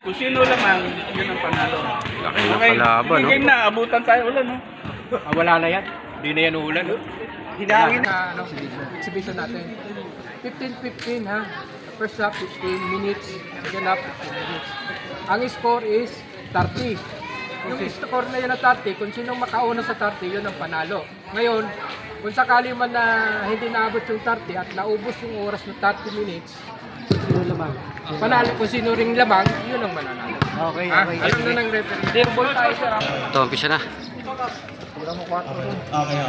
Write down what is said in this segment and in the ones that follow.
Kung sino lamang, yun ang panalo. Laki ng kalaban, no? Game na, abutan tayo ulan, no? Wala na yan. Hindi na yan ulan. No? Hidangin na exhibition natin. 15-15 ha. First half 15 minutes, second half 15 minutes. Ang score is 30. Yung score na yun na 30, kung sinong makauna sa 30, yun ang panalo. Ngayon, kung sakali man na hindi naabot yung 30 at naubos yung oras ng 30 minutes, sino lamang? Panalo, kung sino ring lamang, yun ang mananalo. Okay, Okay. Alam na ng referee. Dear ball tayo, sir. Ito, umpisa na. Okay.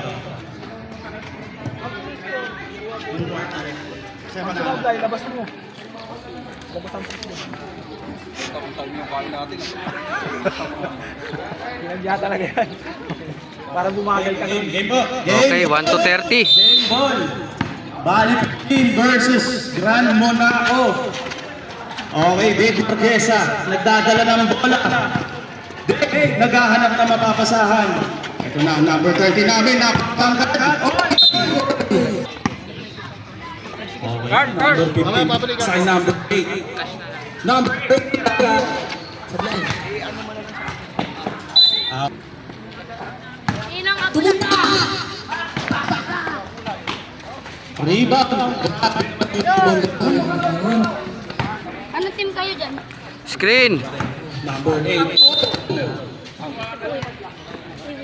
Labas mo. Pinagya talaga yan. Para bumagal ka nun. Game po. Okay, 1 to 30. Game ball. Bali 15 versus Gran Monaco. Okay, Dave Burguesa. Nagdadala ng bola. Dave, naghahanap na mapapasahan. Ito na ang number 30 namin. Napatangkat. Guard, guard. Number 15. Sa number 8. Number 8. Rebound. Ano team kayo dyan? Screen. Number 8.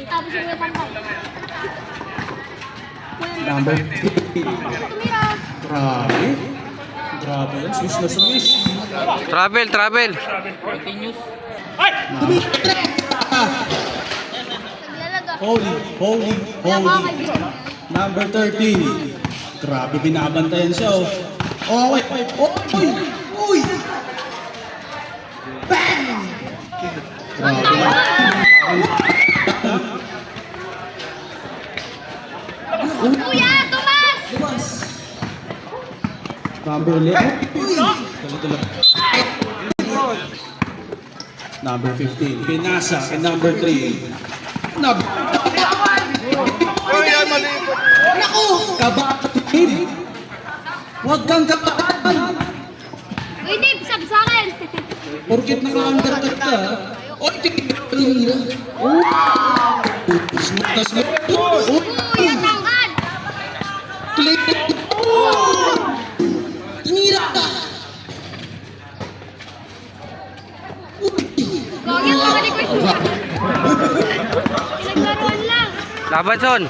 Tapos yung may pantay. Number 15. Tumira. Grabe. Grabe yan. Swish na swish. Travel, travel. Naglalaga. Holy. Kaya mga kaibigan. Number 13. Grabe, binabantayan siya. Oh, wait. Uy! Bang! Grabe. Kuya, Tomas! Number 11. Number 15. Pinasa kay number 3. Naku! Kabatin! Huwag kang kabahan! Uy, Dave, sabi sa akin. Porkit naka-undercut ka. Oy, tingin! Smooth na smooth! Uy, ang tangkad. Click! Tinira ka! Gagi ang mga ni Kuya. Pinaglaruan lang. Laban, Son.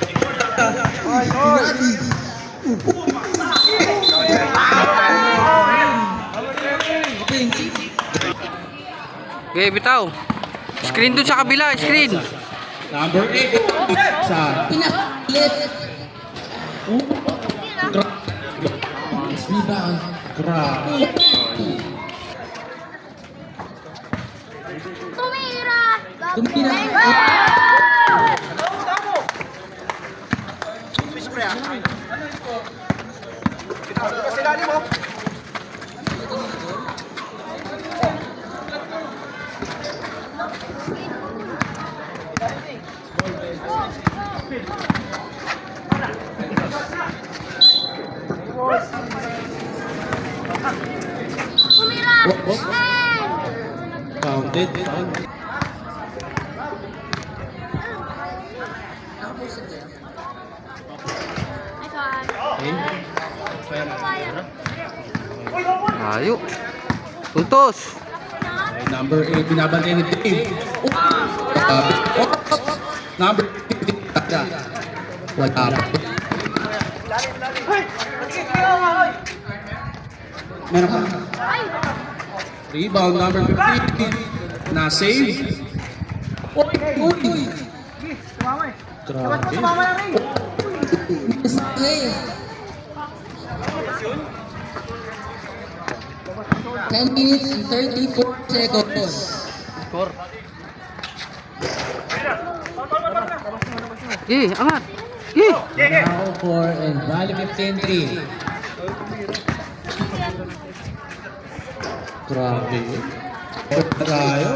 Okay, bitaw. Screen dun sa kabila, screen. Number 8 sa Pinalit. rebound. Grabe. Tumira. Tumira. Tumira. Counted. Ayo. Tuntos. Number 8 binabantay ni Dave. Number 15. Wala pa. Meron ka. Rebound number 15. Na-save. Uy! Grabe. 10 minutes and 34 seconds. Angat. Now for and Valley 15-3. Grabe. Tayo.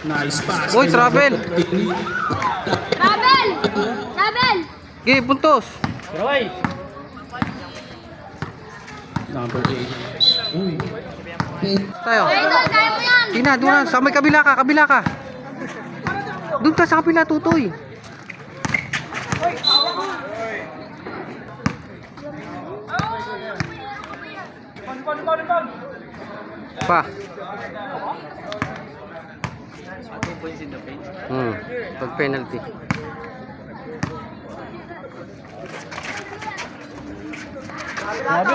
Nice pass. Uy, travel. Travel! Travel! Okay, puntos. Roy! Number 8. Uy. Tayo. Idol, kaya mo yan. Tina, doon na. Sa may kabila ka, kabila ka. Doon ka sa kabila, Tutoy. Pa. Pag penalty.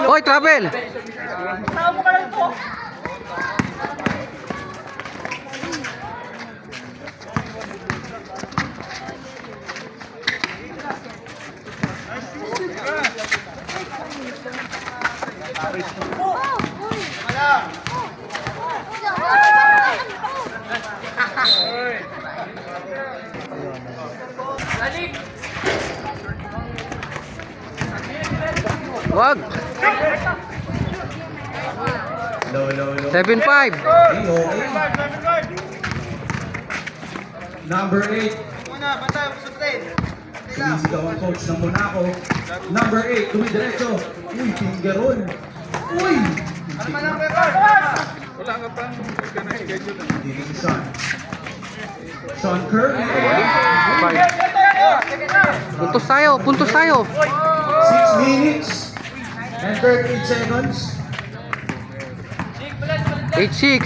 Hoy, travel! Wag! Low, low, low. 7-5. Number 8. Sinisigaw ang coach ng Monaco. Number 8, dumidiretso. Uy, pingaron. Uy! Dito si Sean. Sean Curry. Puntos tayo, puntos tayo. 6 minutes and 38 seconds. 8-6.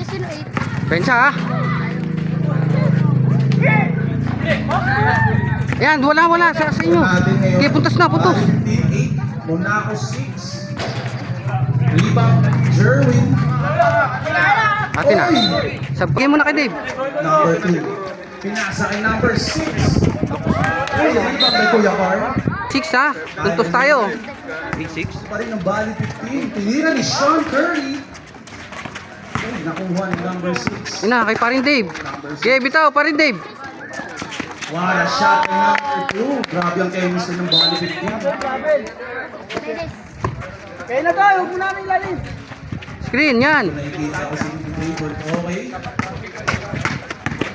Sino 8? Pensa ha. Yan, wala sa inyo. Okay, puntos na, puntos. 8, Monaco 6. Rebound, Jerwin. Atin na. Sabgay mo na kay Dave. Number 2. Pinasa kay number 6. Uy, rebound kay Kuya Carl. 6 ha. Puntos tayo. 8-6. Pa rin ang bali 15. Tinira ni Sean Curry. Uy, nakuha ni number 6. Yun na, kay parin Dave. Okay, bitaw, parin Dave. What a shot kay number 2. Grabe ang chemistry ng bali 15. Bilis. Kaya na tayo, huwag mo namin ilalim. Screen, yan. Nakikita ko si dribble. Okay.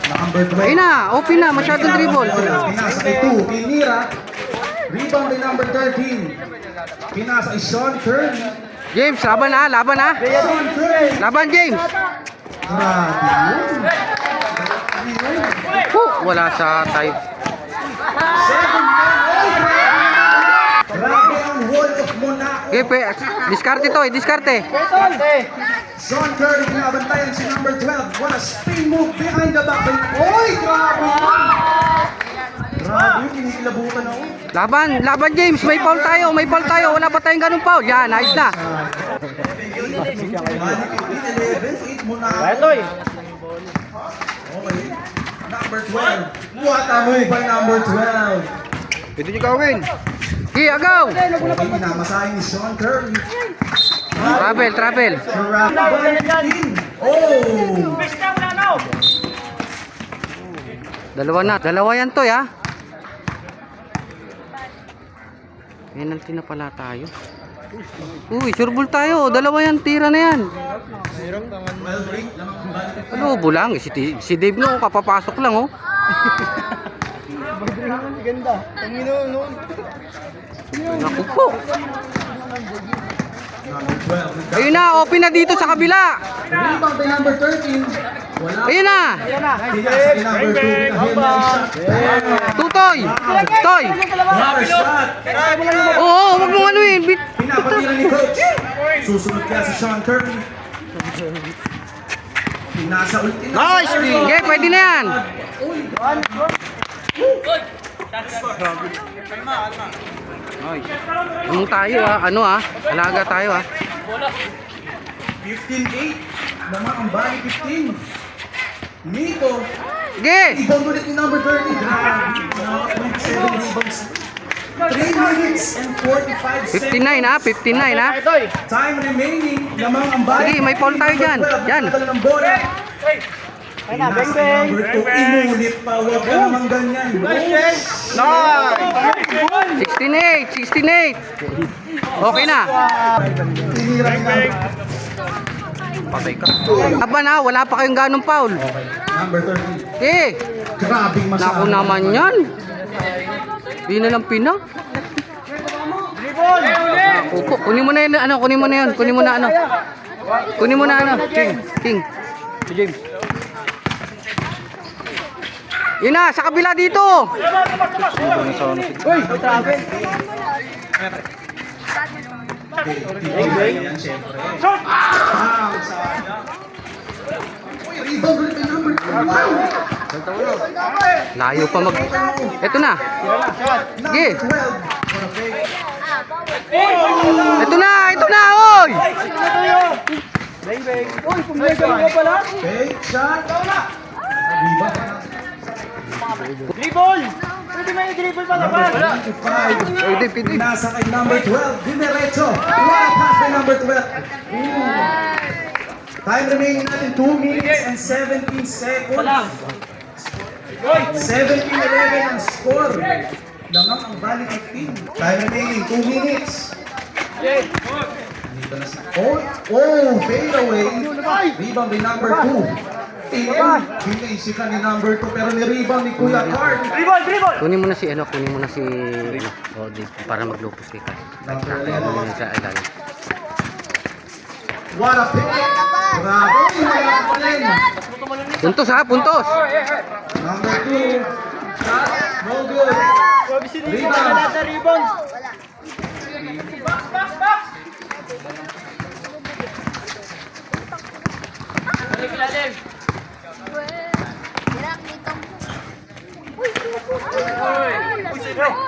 Number 12. Ayun na, open na, masyadong dribble. Pinasa kay 2. Pinira. Rebound kay number 13. Pinasa kay Sean Curry. James, laban ha, laban ha. Sean Curry. Laban, James. Grabe yun. Wala sa type. 7-10. Grabe ang wall of Monaco. Okay, diskarte to, diskarte. Sean Curry binabantayan si number 12. What a spin move behind the back. Oy, grabe yun. Grabe yun, kinikilabutan ako. Laban James, may foul tayo. Wala pa tayong ganung foul. Yan, nice na. Balik 11, 8 Monaco. Kaya Toy. Okay. Number 12. What a move by number 12. Pwede nyo gawin. Okay, agaw. Okay, minamasahin ni Sean Curry. Travel. Grabe by 15. Oh! Dalawa yan to, ha. Penalty na pala tayo. Uy, sureball tayo. Dalawa yan, tira na yan. Well, break. Ano, bulang. Si Dave no, kapapasok lang, oh. Ganda. Panginoon, no? Naku po. Number 12. Ayun na, open na dito sa kabila. Rebound by number 13. Wala. Ayun na. Pinasa kay number 2. Ahead na shot. Tutoy. Toy. What a shot. Oo, wag mong anuin. Pinapatira ni coach. Susunod kaya si Sean Curry. Pinasa ulit. Nice. Okay, pwede na yan. Anong tayo, ha? Ano, ha? Alaga tayo, ha? 15-8. Naman ang bali 15. Nico. Okay. Rebound ulit ni number 30. Grabe. 7 rebounds. 3 minutes and 45 seconds. 59, ha? 59, ha? Time remaining. Lamang ang bali. Sige, may foul tayo dyan. Yan. Nagdala ng bola. Pinasa kay number 2. Inulit pa. Huwag ka namang ganyan. 16-8. Okay na. Tinira niya. Patay ka. Laban, ha? Wala pa kayong ganong foul. Number 30. Eh, Grabing masabi. naku naman yan. Di na lang pina. Opo, kunin mo na yun, ano, kunin mo na yun, kunin mo na ano. Kunin mo na ano, King. Si James. Yun na, sa kabila dito. Uy, may travel. Layo pa mag... Eto na. Sige. Ito na, oy! Uy, pumigay mo pala. Fake shot. Dribble! Pwede may dribble pa naman. Pwede, pwede. Nasa kay number 12, Dinerecho. What pass by number 12? Time remaining natin 2 minutes and 17 seconds. 17-11 ang score. Lamang ang Valley 15. Time remaining 2 minutes. Dito na si... fade away. Rebound by number 2. Hinisikan ni number 2 pero ni-rebound ni Kuya Card. Dribble! Kunin mo na si ano, kunin mo na si... Oh, para maglupos kay Kai. Kunin mo na sa ilalim. What a pick! Grabe! Wala pa rin. Puntos ha, puntos! Number 2. Shot. No good. Rebound! Rebound!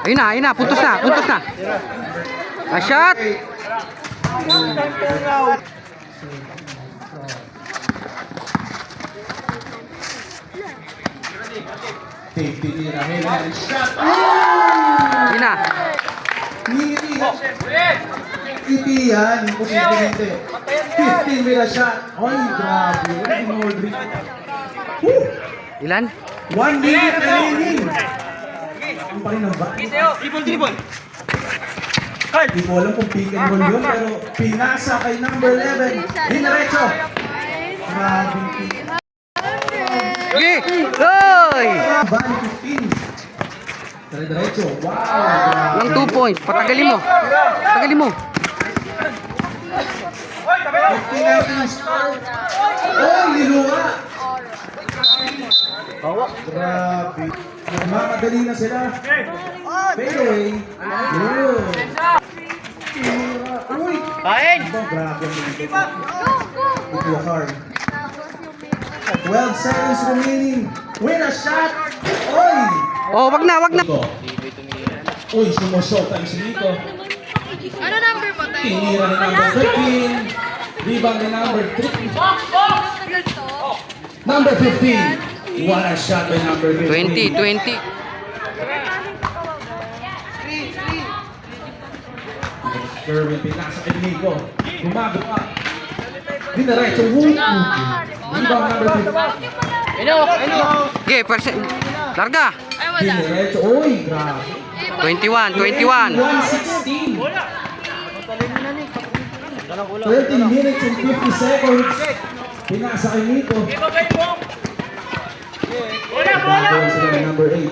Ayun na, puntos na, puntos na. A shot! Safety tira. Head shot. Ayun na. Iti yan. Imposible hindi. 15 with a shot. Ay, grabe. What in order? Ilan? 1 minute remaining. Ang pa rin ang ba? Dribble! Hindi ko alam kung pick and roll yun, pero pinasa kay number 11. Dinerecho. Grabe. Sige! Hoy! Valley 15. Dinerecho. Wow. Grabe. Lang 2 points. Patagalin mo. Patagalin mo. 15 ang score. Oh, niluwa. Grabe. Nagmamadali na sila. Fade away. Yun. Uy! Kain! Oh, grabe ang dito. Kuya Card. 12 seconds remaining. Win a shot. Oy! Oh, wag na, wag na. Uy, sumusot ang si Nico. Ano number mo tayo? Tinira ni number 13. Rebound ni number 3. Number 15. What a shot by number 15. 20. Kerwin pinasa kay Nico. Gumagawa. Dinerecho. Rebound number 15. Okay, larga. Dinerecho. Uy, grabe. 21. 116. 13 minutes and 50 seconds. Pinasa kay Nico. Nagbabawan sila ng number 8.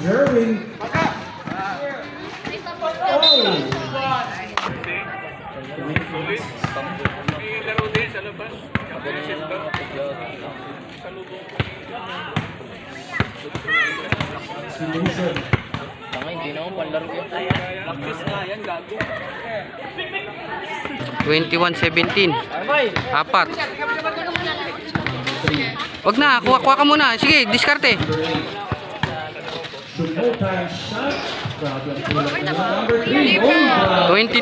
Jerwin. Oh! Solution. 21-17. Apat. Wag na, kuha ka muna. Sige, diskarte. Showtime shot. Grabe ang tulad nila. Number 3.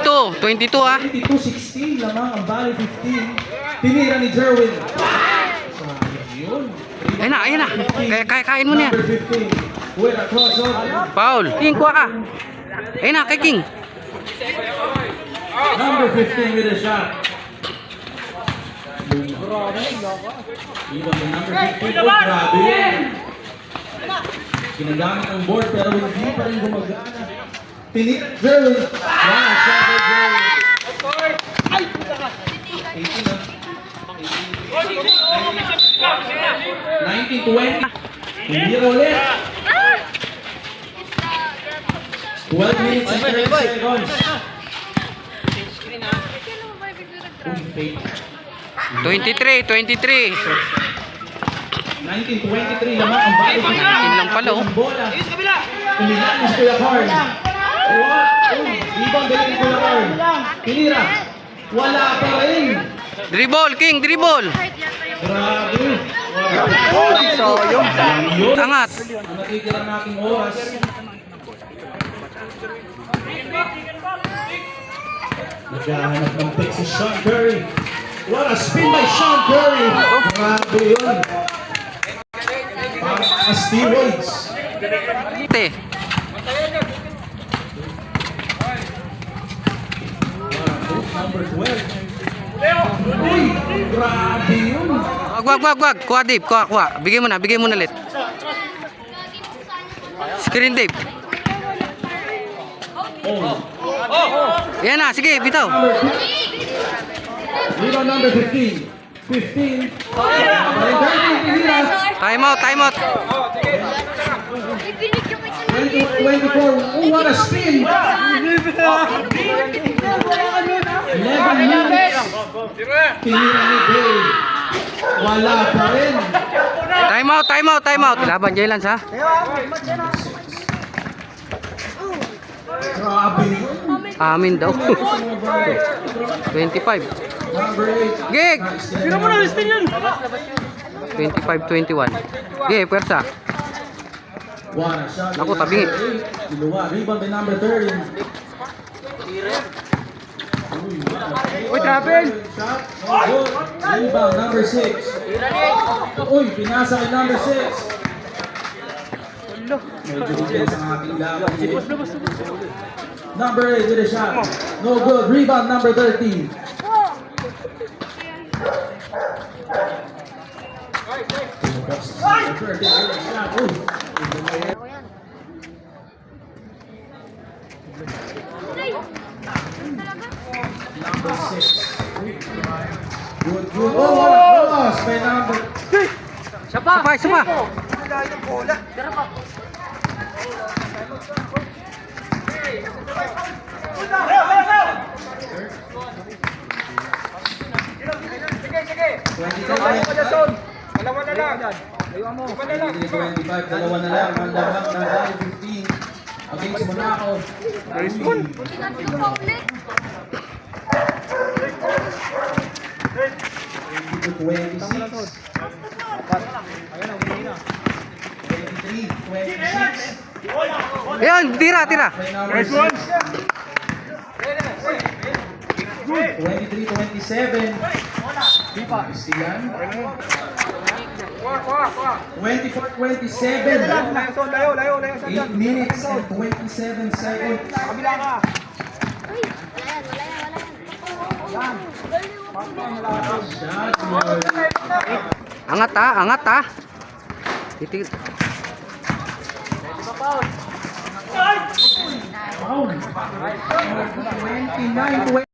Oh, 22 ah. 22-16 lamang ang Valley 15. Tinira ni Jerwin. Yun. Ayun na. Kain mo na yan. Number 15. With a crossover. Foul. King, kuha ka. Ayun na, kay King. Number 15 with a shot. Even the number 15. Oh, grabe yun. Ginagamit ang board pero hindi pa rin gumagana. Tinira Jerwin. Wow, shot by Jerwin. 18 na. 19-20. Tinira ulit. 12 minutes and 30 seconds. 23, 23. 19-23 lamang ang balik. 19 lang pala, oh. Ang bola. Tumilan ni Kuya Carl. Ibang galing ni Kuya Carl. Tinira. Wala pa rin. Dribble, King, dribble. Grabe. Yun. Angat. Ang natitira nating oras. Naghahanap ng pick si Sean Curry. What a spin by Sean Curry. Grabe yun. Parang steroids. Te. Number 12. Uy, grabe yun. Wag. Kuha, Dave. Kuha. Bigay mo na ulit. Screen, Dave. Yan na, sige, bitaw. Rebound number 15. 15. Time out. 24. Oh, what a spin. 11 minutes. Tinira ni Dave. Wala pa rin. Time out. Laban, Jylans, ha? Grabe yun. Amin daw. 25. Number 8. Gig! Sino mo na listin yun? 25-21. Gig, pwersa. One shot. Ako, tabingi. Kiluwa. Rebound by number 13. Uy, travel! Shot. Good. Rebound number 6. Uy, pinasa kay number 6. Medyo bilis ang ating laban. Number 8 with a shot. No good. Rebound number 13. Number 6. Good. Oh, what a cross by number. Isa pa. Dalawa na lang. 25, dalawa na lang ang labang ng Rally 15 against Monaco. To 26. 23, 26. Ayan, tira. Nice one. 23, 27. Istilan. 24, 27. 8 minutes and 27 seconds. Angat ha. Titig. Wow. 29, 20.